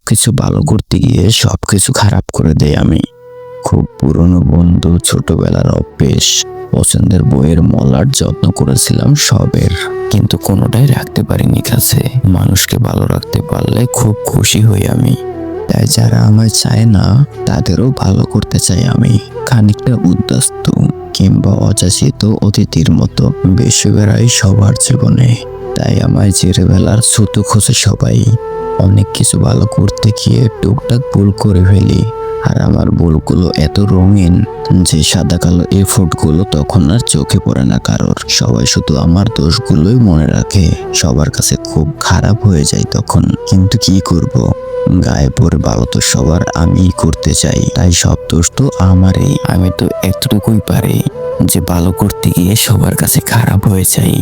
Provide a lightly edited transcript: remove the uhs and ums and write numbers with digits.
সবকিছু ভালো করতে গিয়ে সবকিছু খারাপ করে দেই আমি। খুব পুরনো বন্ধু, ছোটবেলার অভ্যেস, পছন্দের বইয়ের মলার যত্ন করেছিলাম সবের, কিন্তু কোনোটাই রাখতে পারিনি কাছে। মানুষকে ভালো রাখতে পারলে খুব খুশি হই আমি। তাই যারা আমায় চায় না তাদেরও ভালো করতে চাই আমি। খানিকটা উদ্বাস্তু কিংবা অযাচিত অতিথির মতো বেশি বেড়াই সবার জীবনে। তাই আমায় ছেড়ে বেলার ছুতো খোঁজে সবাই। অনেক কিছু ভালো করতে গিয়ে টুকটাক ভুল করে ফেলি। আর আমার ভুলগুলো এত রঙিন যে সাদা কালো এফোর্টগুলো তখন আর চোখে পড়ে না কারোর। সবাই শুধু আমার দোষগুলোই মনে রাখে। সবার কাছে খুব খারাপ হয়ে যায় তখন, কিন্তু কি করব, গায়ে পড়ে ভালো তো সবার আমিই করতে চাই। তাই সব দোষ তো আমারই। আমি তো এতটুকুই পারি যে ভালো করতে গিয়ে সবার কাছে খারাপ হয়ে যাই।